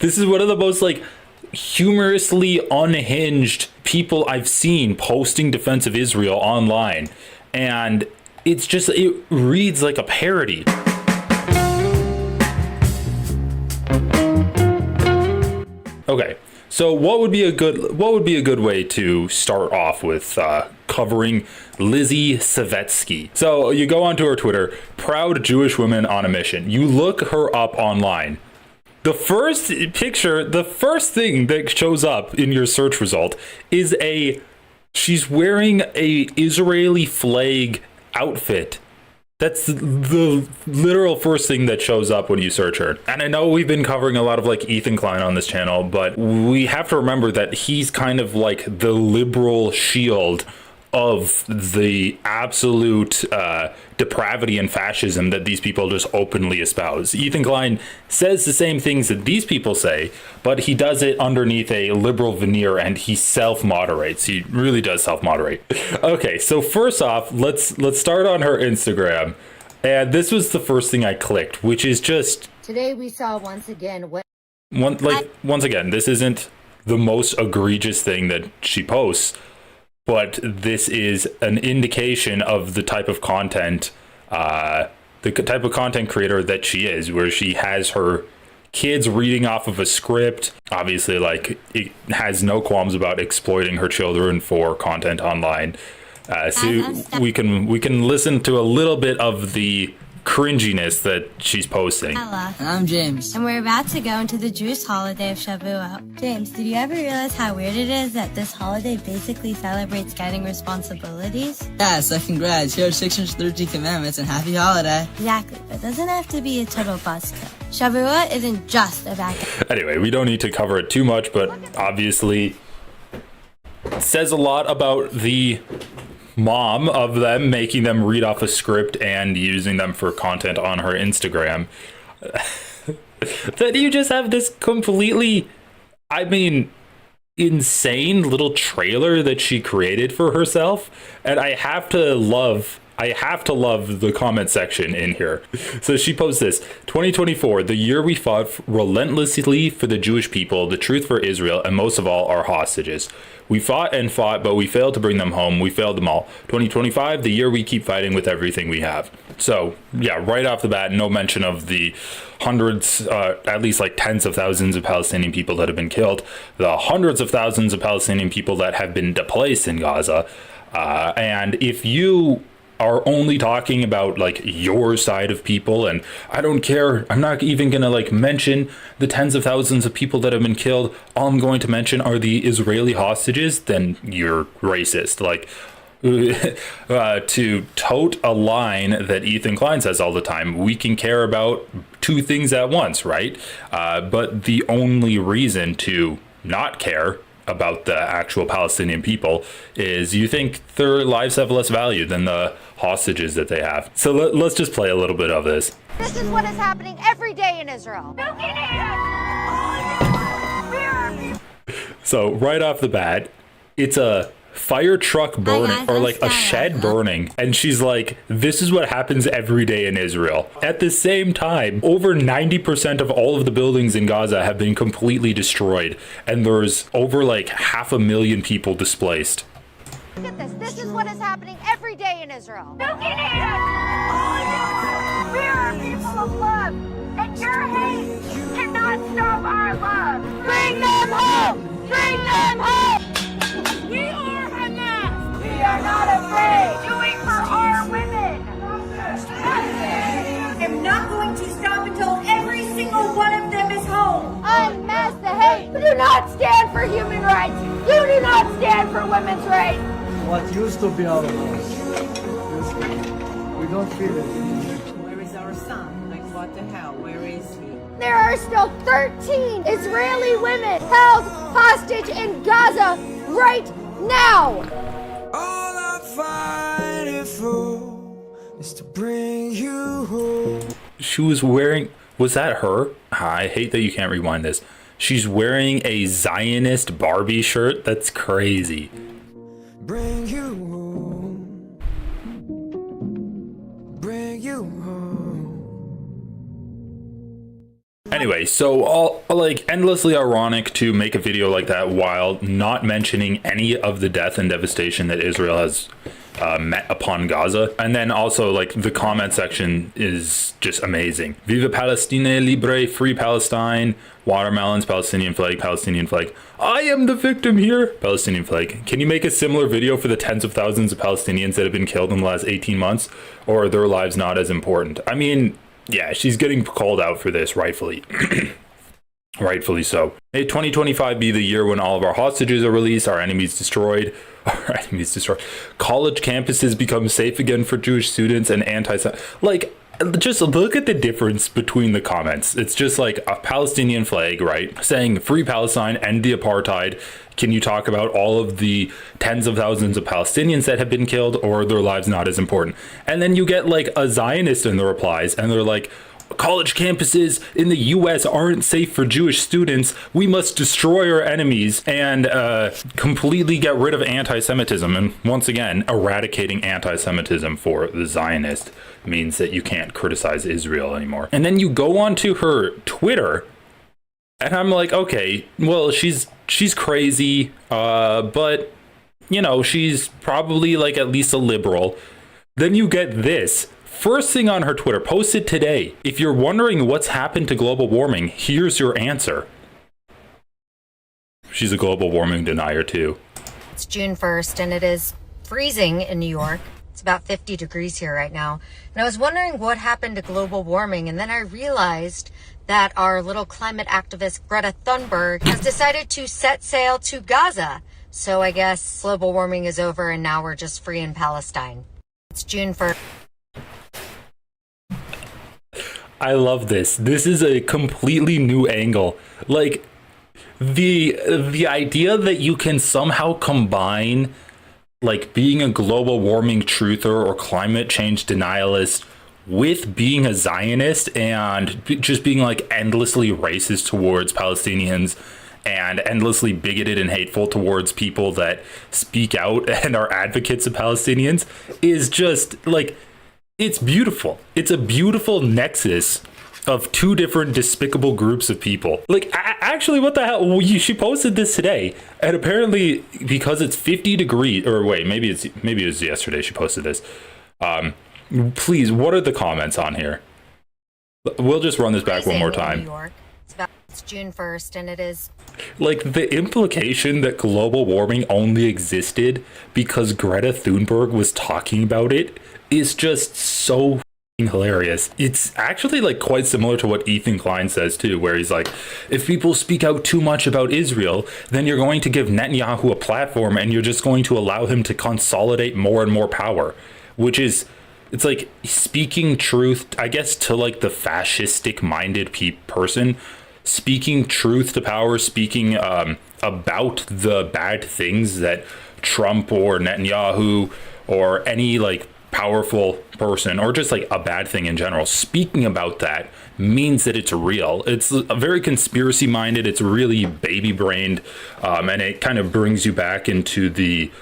This is one of the most like humorously unhinged people I've seen posting defense of Israel online. And it reads like a parody. Okay, so what would be a good way to start off with covering Lizzy Savetsky? So you go onto her Twitter, proud Jewish woman on a mission. You look her up online. The first picture, the first thing that shows up in your search result is she's wearing a Israeli flag outfit. That's the literal first thing that shows up when you search her. And I know we've been covering a lot of like Ethan Klein on this channel, but we have to remember that he's kind of like the liberal shield of the absolute depravity and fascism that these people just openly espouse. Ethan Klein says the same things that these people say, but he does it underneath a liberal veneer, and he self-moderates. He really does self-moderate. Okay, so first off, let's start on her Instagram. And this was the first thing I clicked, which is just... Today we saw once again... Once again, this isn't the most egregious thing that she posts, but this is an indication of the type of content, creator that she is, where she has her kids reading off of a script. Obviously, like, it has no qualms about exploiting her children for content online. So we can listen to a little bit of the cringiness that she's posting. Hello. And I'm James. And we're about to go into the Jewish holiday of Shavuot. James, did you ever realize how weird it is that this holiday basically celebrates getting responsibilities? Yeah, so congrats. Here are 613 commandments and happy holiday. Exactly, but it doesn't have to be a total buzzkill. Shavuot isn't just about... Anyway, we don't need to cover it too much, but obviously it says a lot about the mom of them, making them read off a script and using them for content on her Instagram. That you just have this completely, insane little trailer that she created for herself. And I have to love the comment section in here. So she posts this: 2024, the year we fought relentlessly for the Jewish people, the truth for Israel, and most of all, our hostages. We fought and fought, but we failed to bring them home. We failed them all. 2025, the year we keep fighting with everything we have. So yeah, right off the bat, no mention of the hundreds, at least like tens of thousands of Palestinian people that have been killed, the hundreds of thousands of Palestinian people that have been displaced in Gaza. And if you are only talking about like your side of people, and I don't care, I'm not even gonna like mention the tens of thousands of people that have been killed, all I'm going to mention are the Israeli hostages, then you're racist. Like, to tote a line that Ethan Klein says all the time, we can care about two things at once, right? But the only reason to not care about the actual Palestinian people is you think their lives have less value than the hostages that they have. So let's just play a little bit of this. This is what is happening every day in Israel. So right off the bat, it's a fire truck burning, or like a shed burning, and she's like, this is what happens every day in Israel. At the same time, over 90% of all of the buildings in Gaza have been completely destroyed, and there's over like 500,000 people displaced. Look at this. This is what is happening every day in Israel. We are people of love, and your hate cannot stop our love. Bring them home! Bring them home! We are Hamas. We are not afraid. Doing for our women. I am not going to stop until every single one of them is home. Unmask the hate. You do not stand for human rights. You do not stand for women's rights. What used to be our laws. We don't feel it. Where is our son? Like, what the hell? Where is he? There are still 13 Israeli women held hostage in Gaza right now. All I'm fighting for is to bring you home. She was wearing, was that her? I hate that you can't rewind this. She's wearing a Zionist Barbie shirt. That's crazy. Bring you home. Bring you home. Anyway, so all like endlessly ironic to make a video like that while not mentioning any of the death and devastation that Israel has met upon Gaza. And then also like the comment section is just amazing. Viva Palestine Libre, free Palestine, watermelons, Palestinian flag, Palestinian flag. I am the victim here, Palestinian flag. Can you make a similar video for the tens of thousands of Palestinians that have been killed in the last 18 months? Or are their lives not as important? I mean, yeah, she's getting called out for this, rightfully. Rightfully so. May 2025 be the year when all of our hostages are released, our enemies destroyed. College campuses become safe again for Jewish students and like, just look at the difference between the comments. It's just like a Palestinian flag, right? Saying free Palestine, end the apartheid. Can you talk about all of the tens of thousands of Palestinians that have been killed, or are their lives not as important? And then you get like a Zionist in the replies, and they're like, college campuses in the US aren't safe for Jewish students. We must destroy our enemies and completely get rid of anti-Semitism. And once again, eradicating anti-Semitism for the Zionist means that you can't criticize Israel anymore. And then you go on to her Twitter, and I'm like, okay, well, she's crazy, but you know, she's probably like at least a liberal. Then you get this. First thing on her Twitter, posted today. If you're wondering what's happened to global warming, here's your answer. She's a global warming denier too. It's June 1st and it is freezing in New York. It's about 50 degrees here right now. And I was wondering what happened to global warming. And then I realized that our little climate activist Greta Thunberg has decided to set sail to Gaza. So I guess global warming is over and now we're just free in Palestine. It's June 1st. I love this. This is a completely new angle. Like the idea that you can somehow combine like being a global warming truther or climate change denialist with being a Zionist and just being like endlessly racist towards Palestinians and endlessly bigoted and hateful towards people that speak out and are advocates of Palestinians is just like, it's beautiful. It's a beautiful nexus of two different despicable groups of people. Like, actually, what the hell? She posted this today, and apparently, because it's 50 degrees, or wait, maybe it was yesterday she posted this. Please, what are the comments on here? We'll just run this back one more time. New York. It's June 1st, and it is. Like, the implication that global warming only existed because Greta Thunberg was talking about it is just so hilarious. It's actually like quite similar to what Ethan Klein says too, where he's like, if people speak out too much about Israel, then you're going to give Netanyahu a platform and you're just going to allow him to consolidate more and more power, which is, it's like speaking truth, I guess, to like the fascistic minded person, speaking truth to power, speaking about the bad things that Trump or Netanyahu or any like powerful person or just like a bad thing in general, speaking about that means that it's real. It's a very conspiracy minded. It's really baby brained, and it kind of brings you back into the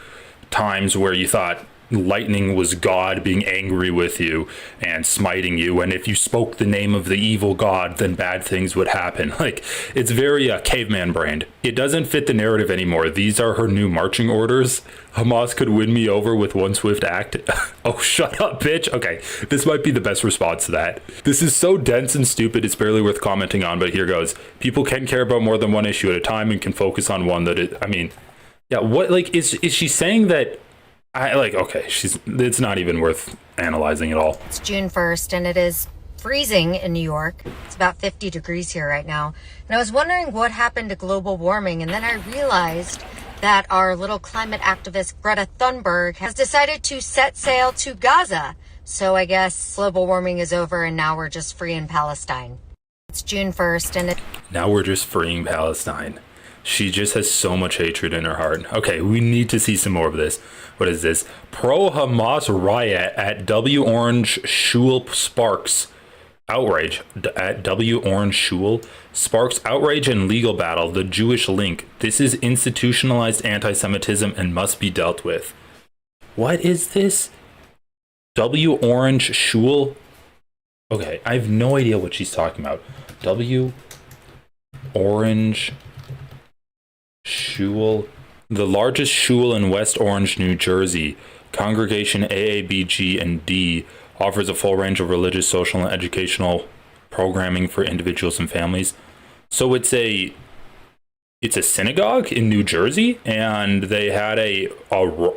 times where you thought lightning was God being angry with you and smiting you, and if you spoke the name of the evil God, then bad things would happen. Like, it's very caveman brained. It doesn't fit the narrative anymore. These are her new marching orders. Hamas could win me over with one swift act. Oh, shut up, bitch. Okay, this might be the best response to that. This is so dense and stupid, it's barely worth commenting on, but here goes. People can care about more than one issue at a time and can focus on one I mean, yeah, what, like, is she saying that okay, it's not even worth analyzing at all. It's June 1st and it is freezing in New York. It's about 50 degrees here right now. And I was wondering what happened to global warming. And then I realized that our little climate activist Greta Thunberg has decided to set sail to Gaza. So I guess global warming is over and now we're just free in Palestine. It's June 1st and now we're just freeing Palestine. She just has so much hatred in her heart. Okay, we need to see some more of this. What is this? Pro-Hamas riot at W. Orange Shul sparks outrage. At W. Orange Shul sparks outrage and legal battle. The Jewish link. This is institutionalized anti-Semitism and must be dealt with. What is this? W. Orange Shul? Okay, I have no idea what she's talking about. W. Orange Shul. The largest shul in West Orange, New Jersey, Congregation AABG and D, offers a full range of religious, social, and educational programming for individuals and families. So it's a synagogue in New Jersey, and they had a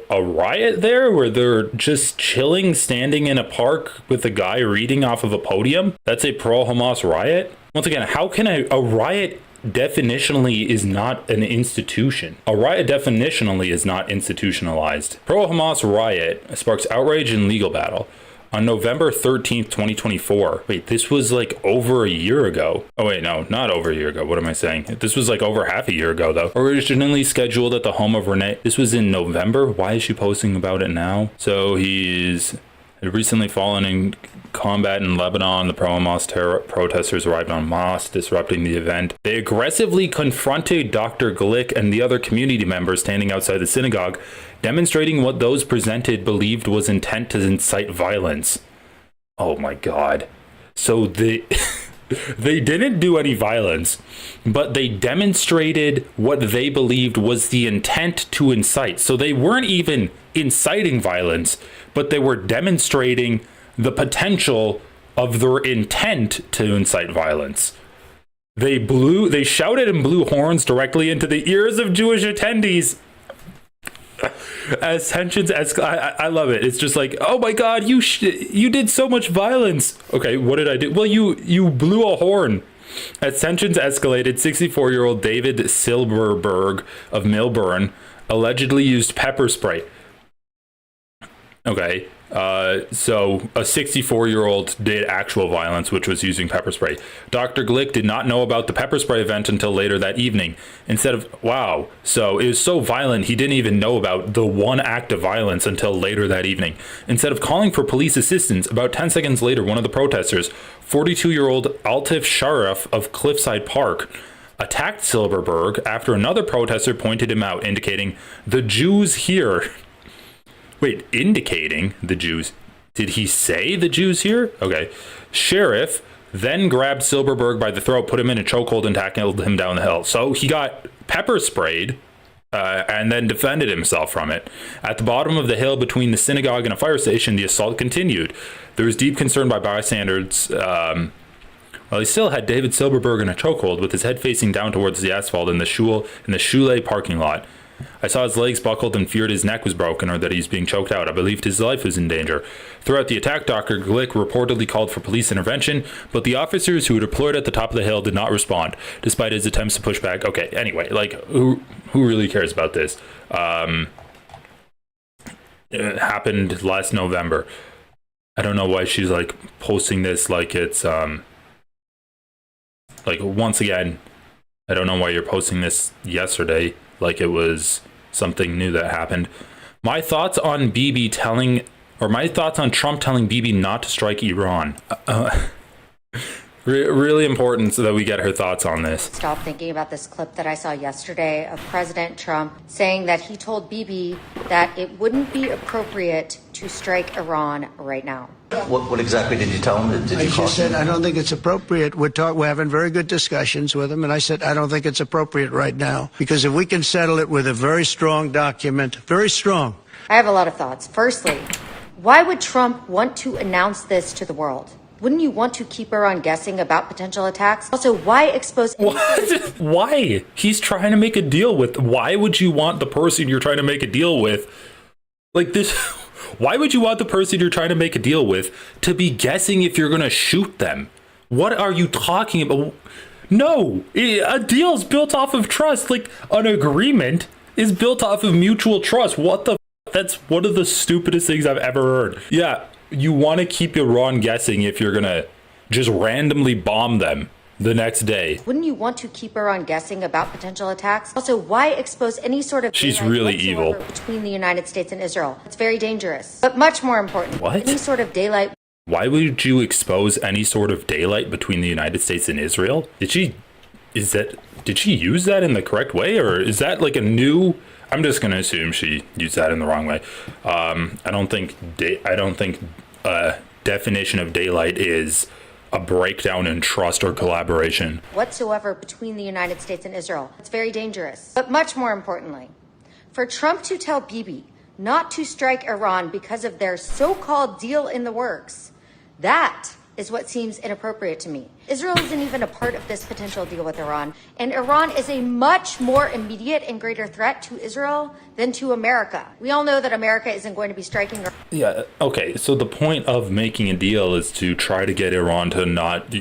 riot there where they're just chilling, standing in a park with a guy reading off of a podium. That's a pro-Hamas riot. Once again, how can a riot definitionally is not an institution? A riot definitionally is not institutionalized. Pro-Hamas riot sparks outrage and legal battle. On November 13th, 2024. Wait, this was like over a year ago. Oh wait, no, not over a year ago. What am I saying? This was like over half a year ago though. Originally scheduled at the home of Renee. This was in November. Why is she posting about it now? So he's recently fallen in combat in Lebanon. The pro-Hamas protesters arrived en masse, disrupting the event. They aggressively confronted Dr. Glick and the other community members standing outside the synagogue, demonstrating what those presented believed was intent to incite violence. Oh my God. So they didn't do any violence, but they demonstrated what they believed was the intent to incite. So they weren't even inciting violence, but they were demonstrating the potential of their intent to incite violence. They shouted and blew horns directly into the ears of Jewish attendees. As tensions escalate, I love it. It's just like, oh my God, you did so much violence. Okay, what did I do? Well, you blew a horn. As tensions escalated, 64-year-old David Silverberg of Millburn allegedly used pepper spray. Okay, so a 64-year-old did actual violence, which was using pepper spray. Dr. Glick did not know about the pepper spray event until later that evening. So it was so violent, he didn't even know about the one act of violence until later that evening. Instead of calling for police assistance, about 10 seconds later, one of the protesters, 42-year-old Altif Sharif of Cliffside Park, attacked Silverberg after another protester pointed him out, indicating, "The Jews here." Wait, indicating the Jews. Did he say the Jews here? Okay. Sheriff then grabbed Silverberg by the throat, put him in a chokehold, and tackled him down the hill. So he got pepper sprayed and then defended himself from it. At the bottom of the hill between the synagogue and a fire station, the assault continued. There was deep concern by bystanders. He still had David Silverberg in a chokehold with his head facing down towards the asphalt in the Shule parking lot. I saw his legs buckled and feared his neck was broken or that he was being choked out. I believed his life was in danger. Throughout the attack, Dr. Glick reportedly called for police intervention, but the officers who were deployed at the top of the hill did not respond, despite his attempts to push back. Okay, anyway, like, who really cares about this? It happened last November. I don't know why she's, like, posting this like it's, like, once again, I don't know why you're posting this yesterday like it was something new that happened. My thoughts on Trump telling Bibi not to strike Iran. Really important so that we get her thoughts on this. Stop thinking about this clip that I saw yesterday of President Trump saying that he told Bibi that it wouldn't be appropriate to strike Iran right now. What exactly did you tell him? Did you I just said, I don't think it's appropriate. We're having very good discussions with him, and I said, I don't think it's appropriate right now, because if we can settle it with a very strong document, very strong. I have a lot of thoughts. Firstly, why would Trump want to announce this to the world? Wouldn't you want to keep Iran guessing about potential attacks? Also, why expose... What? Why? He's trying to make a deal with... Why would you want the person you're trying to make a deal with... Like this... Why would you want the person you're trying to make a deal with to be guessing if you're going to shoot them? What are you talking about? No, a deal is built off of trust. Like, an agreement is built off of mutual trust. What the... That's one of the stupidest things I've ever heard. Yeah, you want to keep Iran guessing if you're going to just randomly bomb them the next day. Wouldn't you want to keep Iran guessing about potential attacks? Also, why expose any sort of... She's really evil. ...between the United States and Israel? It's very dangerous. But much more important, what? Any sort of daylight... Why would you expose any sort of daylight between the United States and Israel? Did she use that in the correct way? Or is that like a new... I'm just going to assume she used that in the wrong way. I don't think definition of daylight is a breakdown in trust or collaboration whatsoever between the United States and Israel. It's very dangerous. But much more importantly, for Trump to tell Bibi not to strike Iran because of their so-called deal in the works, that is what seems inappropriate to me. Israel isn't even a part of this potential deal with Iran, and Iran is a much more immediate and greater threat to Israel than to America. We all know that America isn't going to be striking. Yeah, okay, so the point of making a deal is to try to get Iran to not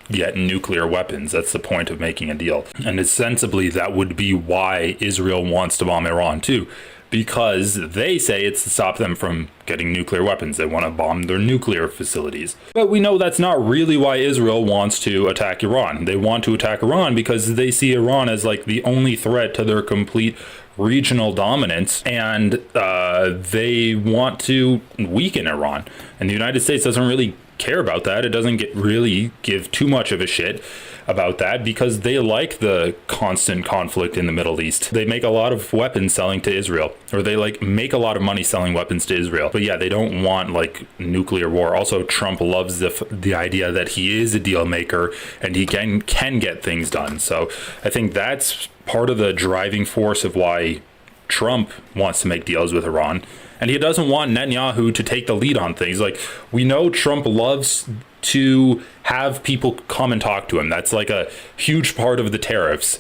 get nuclear weapons. That's the point of making a deal. And ostensibly, that would be why Israel wants to bomb Iran too, because they say it's to stop them from getting nuclear weapons. They want to bomb their nuclear facilities. But we know that's not really why Israel wants to attack Iran. They want to attack Iran because they see Iran as like the only threat to their complete regional dominance, and they want to weaken Iran. And the United States doesn't really care about that. It doesn't really give too much of a shit about that because they like the constant conflict in the Middle East. They make a lot of weapons selling to Israel, or they like make a lot of money selling weapons to Israel. But yeah, they don't want like nuclear war. Also, Trump loves the idea that he is a deal maker and he can get things done. So I think that's part of the driving force of why Trump wants to make deals with Iran. And he doesn't want Netanyahu to take the lead on things. Like, we know Trump loves to have people come and talk to him. That's like a huge part of the tariffs.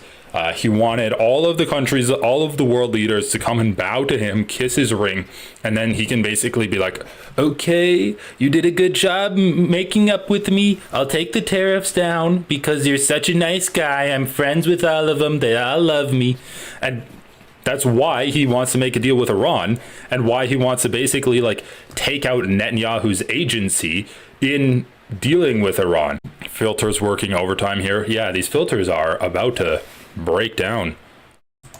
He wanted all of the countries, all of the world leaders to come and bow to him, kiss his ring, and then he can basically be like, okay, you did a good job making up with me. I'll take the tariffs down because you're such a nice guy. I'm friends with all of them. They all love me. And that's why he wants to make a deal with Iran, and why he wants to basically like take out Netanyahu's agency in dealing with Iran. Filters working overtime here. Yeah, these filters are about to break down.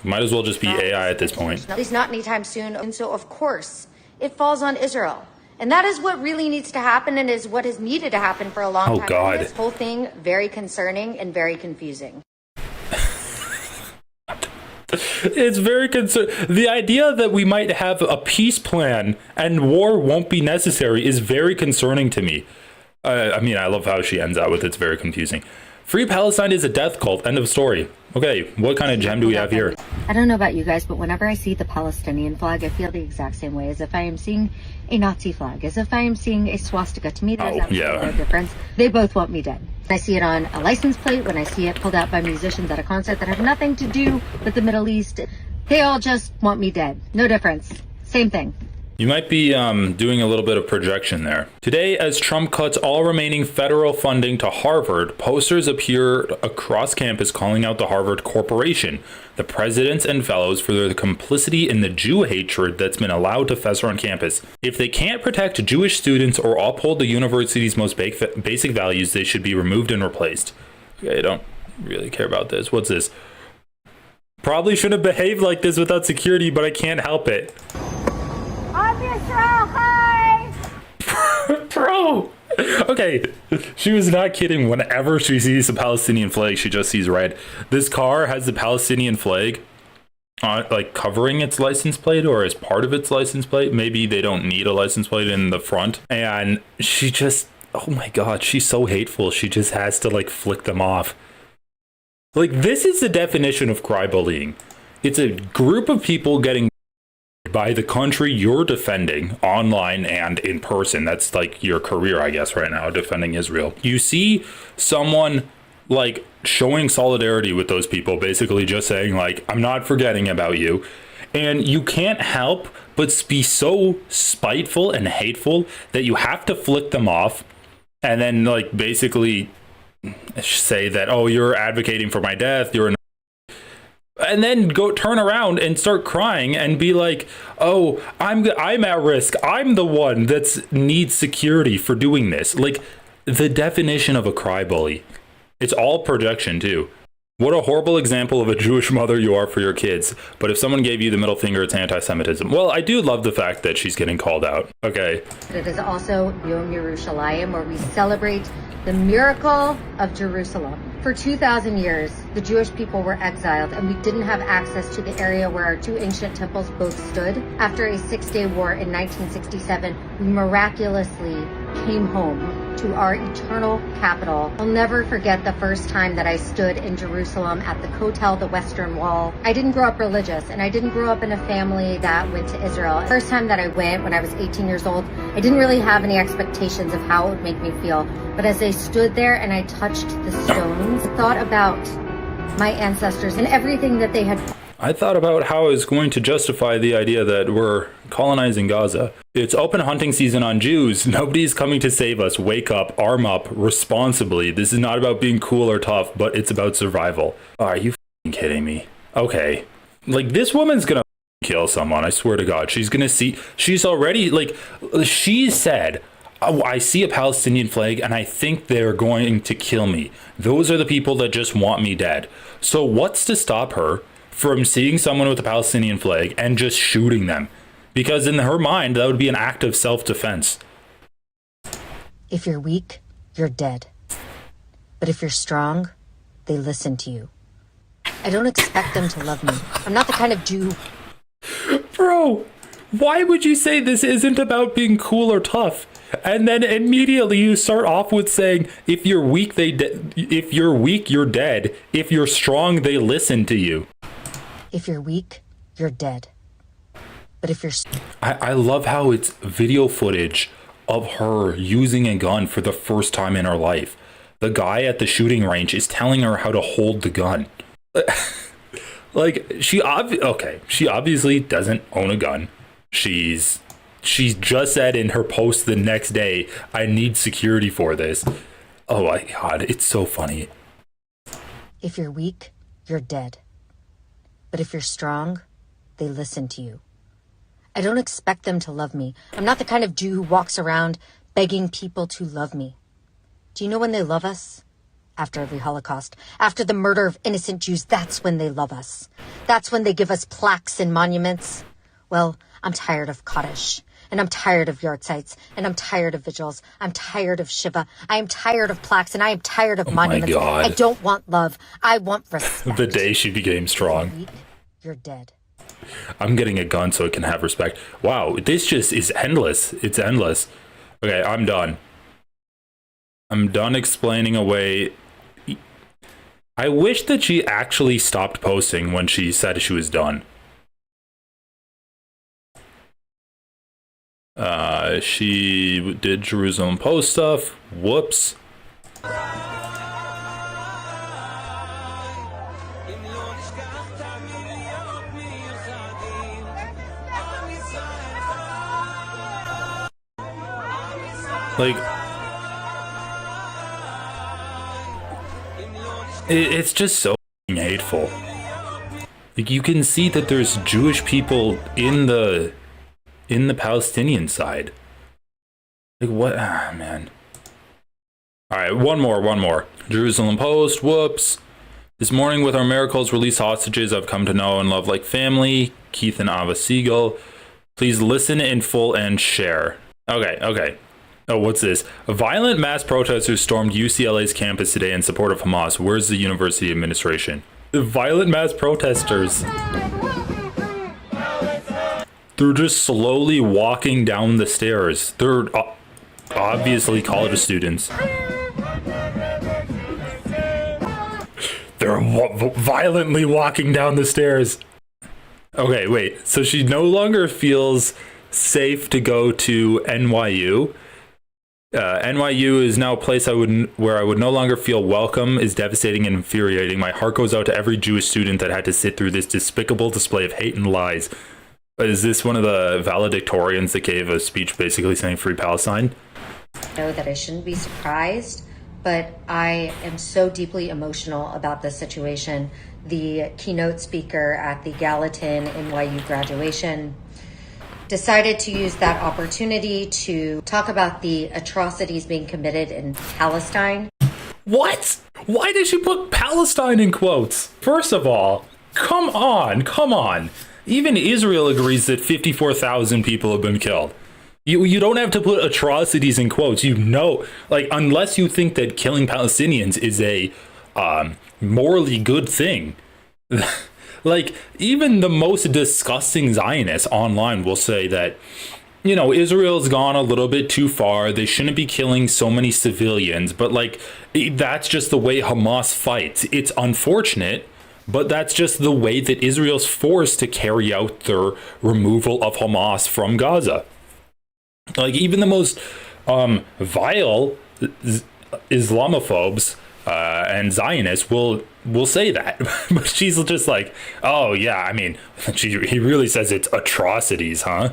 Might as well just be AI at this point. At least not anytime soon. And so, of course, it falls on Israel. And that is what really needs to happen, and is what has needed to happen for a long time. Oh, God. This whole thing, very concerning and very confusing. It's very the idea that we might have a peace plan and war won't be necessary is very concerning to me. I mean, I love how she ends out with it's very confusing. Free Palestine is a death cult. End of story. Okay, what kind of gem do we have here? I don't know about you guys, but whenever I see the Palestinian flag, I feel the exact same way, as if I am seeing a Nazi flag, as if I am seeing a swastika. To me, there's absolutely no difference. They both want me dead. I see it on a license plate, when I see it pulled out by musicians at a concert that have nothing to do with the Middle East. They all just want me dead. No difference. Same thing. You might be doing a little bit of projection there. Today, as Trump cuts all remaining federal funding to Harvard, posters appear across campus calling out the Harvard Corporation, the presidents and fellows, for their complicity in the Jew hatred that's been allowed to fester on campus. If they can't protect Jewish students or uphold the university's most basic values, they should be removed and replaced. Okay, I don't really care about this. What's this? Probably shouldn't have behaved like this without security, but I can't help it. Bro! Okay, she was not kidding. Whenever she sees the Palestinian flag, she just sees red. This car has the Palestinian flag like covering its license plate, or as part of its license plate. Maybe they don't need a license plate in the front. And she just, oh my god, she's so hateful. She just has to like flick them off. Like, this is the definition of crybullying. It's a group of people getting by the country you're defending online and in person. That's like your career, I guess, right now, defending Israel. You see someone like showing solidarity with those people, basically just saying like, I'm not forgetting about you. And you can't help but be so spiteful and hateful that you have to flick them off and then like basically say that, oh, you're advocating for my death, you're and then go turn around and start crying and be like, oh, I'm at risk. I'm the one that needs security for doing this. Like, the definition of a crybully. It's all projection too. What a horrible example of a Jewish mother you are for your kids. But if someone gave you the middle finger, it's anti-Semitism. Well, I do love the fact that she's getting called out. Okay. It is also Yom Yerushalayim, where we celebrate the miracle of Jerusalem. For 2,000 years, the Jewish people were exiled, and we didn't have access to the area where our two ancient temples both stood. After a 6-day war in 1967, we miraculously came home to our eternal capital. I'll never forget the first time that I stood in Jerusalem at the Kotel, the Western Wall. I didn't grow up religious, and I didn't grow up in a family that went to Israel. The first time that I went, when I was 18 years old, I didn't really have any expectations of how it would make me feel. But as I stood there and I touched the stones, I thought about my ancestors and everything that they had. I thought about how I was going to justify the idea that we're colonizing Gaza. It's open hunting season on Jews. Nobody's coming to save us. Wake up, arm up, responsibly. This is not about being cool or tough, but it's about survival. Are you f***ing kidding me? Okay. Like, this woman's gonna kill someone, I swear to God. She's gonna see, she's already, like, she said, oh, I see a Palestinian flag and I think they're going to kill me. Those are the people that just want me dead. So what's to stop her from seeing someone with a Palestinian flag and just shooting them? Because in her mind, that would be an act of self-defense. If you're weak, you're dead. But if you're strong, they listen to you. I don't expect them to love me. I'm not the kind of Jew. Bro, why would you say this isn't about being cool or tough? And then immediately you start off with saying, if you're weak, if you're weak, you're dead. If you're strong, they listen to you. If you're weak, you're dead. But if you're... I love how it's video footage of her using a gun for the first time in her life. The guy at the shooting range is telling her how to hold the gun. Like, she obviously doesn't own a gun. She just said in her post the next day, I need security for this. Oh my God, it's so funny. If you're weak, you're dead. But if you're strong, they listen to you. I don't expect them to love me. I'm not the kind of Jew who walks around begging people to love me. Do you know when they love us? After every Holocaust, after the murder of innocent Jews, that's when they love us. That's when they give us plaques and monuments. Well, I'm tired of Kaddish, and I'm tired of yard sites, and I'm tired of vigils. I'm tired of Shiva. I am tired of plaques, and I am tired of monuments. My God. I don't want love. I want respect. The day she became strong. Weak, you're dead. I'm getting a gun so it can have respect. Wow, this just is endless. It's endless. Okay, I'm done. I'm done explaining away. I wish that she actually stopped posting when she said she was done. She did Jerusalem Post stuff. Whoops. Like, it's just so hateful. Like, you can see that there's Jewish people in the Palestinian side. Like, what? Ah, man. All right, one more. Jerusalem Post. Whoops. This morning, with our miracles, release hostages I've come to know and love like family. Keith and Ava Siegel. Please listen in full and share. Okay. Oh, what's this? Violent mass protesters stormed UCLA's campus today in support of Hamas. Where's the university administration? The violent mass protesters. They're just slowly walking down the stairs. They're obviously college students. They're violently walking down the stairs. Okay, wait. So she no longer feels safe to go to NYU. NYU is now a place where I would no longer feel welcome. Is devastating and infuriating. My heart goes out to every Jewish student that had to sit through this despicable display of hate and lies. Is this one of the valedictorians that gave a speech basically saying free Palestine? I know that I shouldn't be surprised, but I am so deeply emotional about this situation. The keynote speaker at the Gallatin NYU graduation decided to use that opportunity to talk about the atrocities being committed in Palestine. What? Why did she put Palestine in quotes? First of all, come on. Even Israel agrees that 54,000 people have been killed. You don't have to put atrocities in quotes. You know, like, unless you think that killing Palestinians is a morally good thing. Like, even the most disgusting Zionists online will say that you know, Israel's gone a little bit too far. They shouldn't be killing so many civilians. But like, that's just the way Hamas fights. It's unfortunate, but that's just the way that Israel's forced to carry out their removal of Hamas from Gaza. Like, even the most vile Islamophobes and Zionists will say that. But she's just like, oh yeah, I mean, he really says it's atrocities, huh?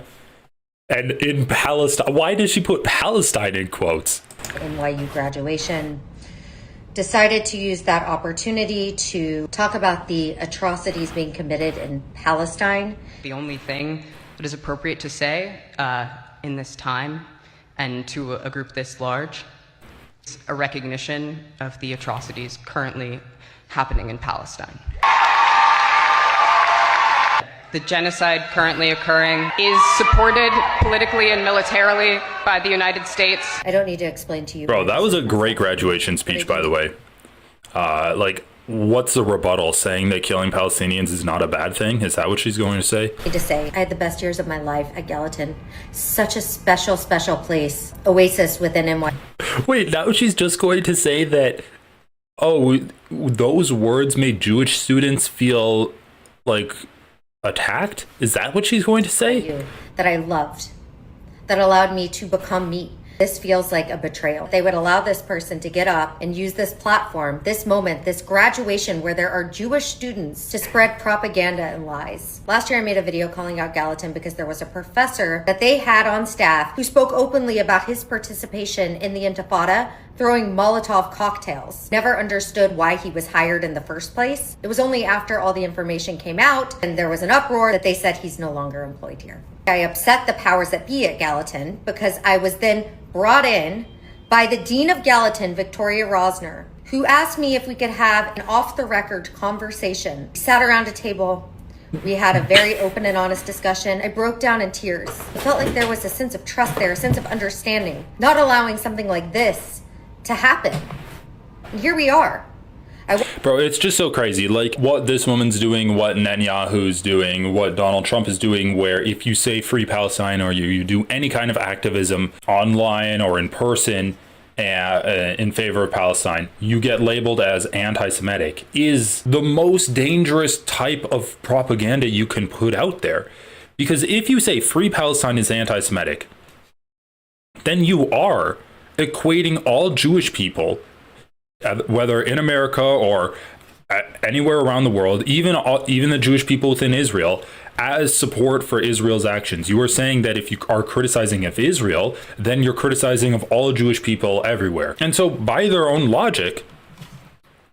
And in Palestine, why does she put Palestine in quotes? NYU graduation, decided to use that opportunity to talk about the atrocities being committed in Palestine. The only thing that is appropriate to say in this time and to a group this large is a recognition of the atrocities currently happening in Palestine. The genocide currently occurring is supported politically and militarily by the United States. I don't need to explain to you. Bro, that was a great graduation speech, by the way. Like, what's the rebuttal? Saying that killing Palestinians is not a bad thing? Is that what she's going to say? I need to say, I had the best years of my life at Gallatin. Such a special, special place. Oasis within NYU. Wait, now she's just going to say that, oh, those words made Jewish students feel like attacked? Is that what she's going to say? That I loved, that allowed me to become me. This feels like a betrayal. They would allow this person to get up and use this platform, this moment, this graduation where there are Jewish students to spread propaganda and lies. Last year I made a video calling out Gallatin because there was a professor that they had on staff who spoke openly about his participation in the Intifada, throwing Molotov cocktails. Never understood why he was hired in the first place. It was only after all the information came out and there was an uproar that they said he's no longer employed here. I upset the powers that be at Gallatin because I was then brought in by the Dean of Gallatin, Victoria Rosner, who asked me if we could have an off-the-record conversation. We sat around a table. We had a very open and honest discussion. I broke down in tears. I felt like there was a sense of trust there, a sense of understanding, not allowing something like this to happen. And here we are. Bro, it's just so crazy. Like, what this woman's doing, what Netanyahu's doing, what Donald Trump is doing, where if you say free Palestine or you do any kind of activism online or in person in favor of Palestine, you get labeled as anti-Semitic, is the most dangerous type of propaganda you can put out there. Because if you say free Palestine is anti-Semitic, then you are equating all Jewish people, whether in America or anywhere around the world, even the Jewish people within Israel, as support for Israel's actions. You are saying that if you are criticizing of Israel, then you're criticizing of all Jewish people everywhere. And so by their own logic,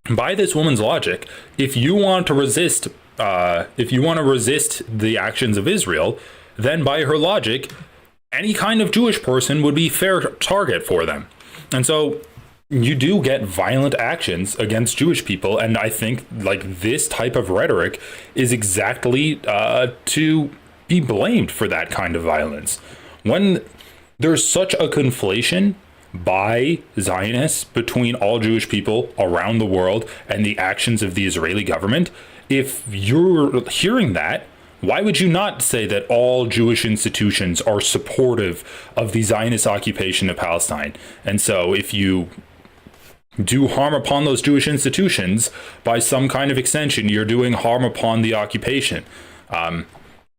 by this woman's logic, if you want to resist the actions of Israel, then by her logic, any kind of Jewish person would be fair target for them. And so you do get violent actions against Jewish people, and I think like this type of rhetoric is exactly to be blamed for that kind of violence. When there's such a conflation by Zionists between all Jewish people around the world and the actions of the Israeli government, if you're hearing that, why would you not say that all Jewish institutions are supportive of the Zionist occupation of Palestine? And so if you do harm upon those Jewish institutions, by some kind of extension, you're doing harm upon the occupation.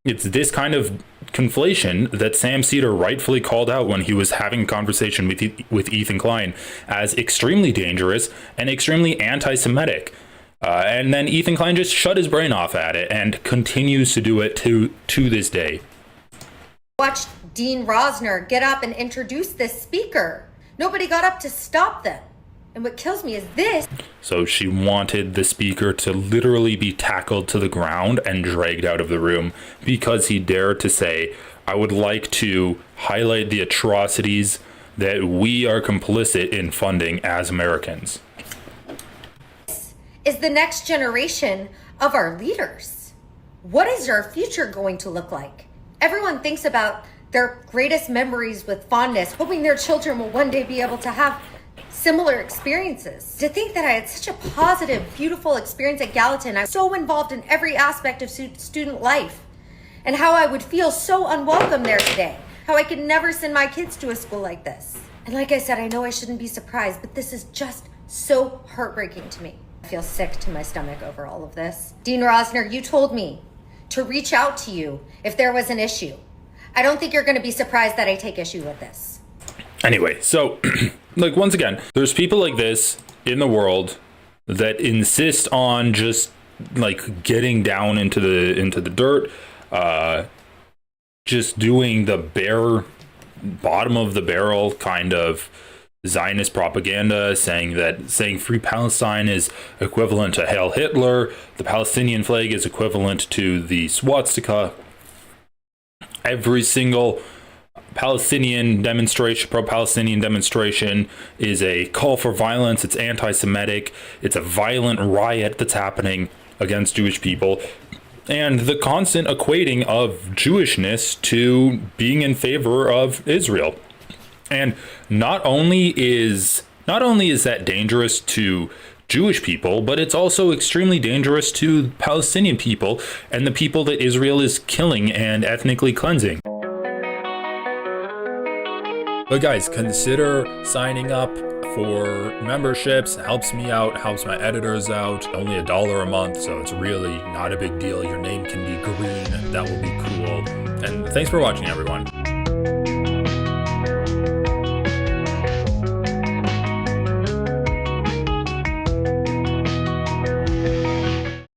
It's this kind of conflation that Sam Cedar rightfully called out when he was having a conversation with Ethan Klein as extremely dangerous and extremely anti-Semitic. And then Ethan Klein just shut his brain off at it and continues to do it to this day. Watched Dean Rosner get up and introduce this speaker. Nobody got up to stop them. And what kills me is this. So she wanted the speaker to literally be tackled to the ground and dragged out of the room because he dared to say, I would like to highlight the atrocities that we are complicit in funding as Americans. Is the next generation of our leaders. What is our future going to look like? Everyone thinks about their greatest memories with fondness, hoping their children will one day be able to have similar experiences. To think that I had such a positive, beautiful experience at Gallatin, I was so involved in every aspect of student life, and how I would feel so unwelcome there today. how I could never send my kids to a school like this. And like I said, I know I shouldn't be surprised, but this is just so heartbreaking to me. I feel sick to my stomach over all of this. Dean Rosner, you told me to reach out to you if there was an issue. I don't think you're going to be surprised that I take issue with this. Anyway, so like once again, there's people like this in the world that insist on just like getting down into the dirt, just doing the bare bottom of the barrel kind of Zionist propaganda, saying Free Palestine is equivalent to Hail Hitler, the Palestinian flag is equivalent to the swastika. Every single Palestinian demonstration, pro-Palestinian demonstration, is a call for violence. It's anti-Semitic. It's a violent riot that's happening against Jewish people. And the constant equating of Jewishness to being in favor of Israel. And not only is that dangerous to Jewish people, but it's also extremely dangerous to Palestinian people and the people that Israel is killing and ethnically cleansing. But guys, consider signing up for memberships. It helps me out, helps my editors out. Only $1 a month, so it's really not a big deal. Your name can be green. That will be cool. And thanks for watching, everyone.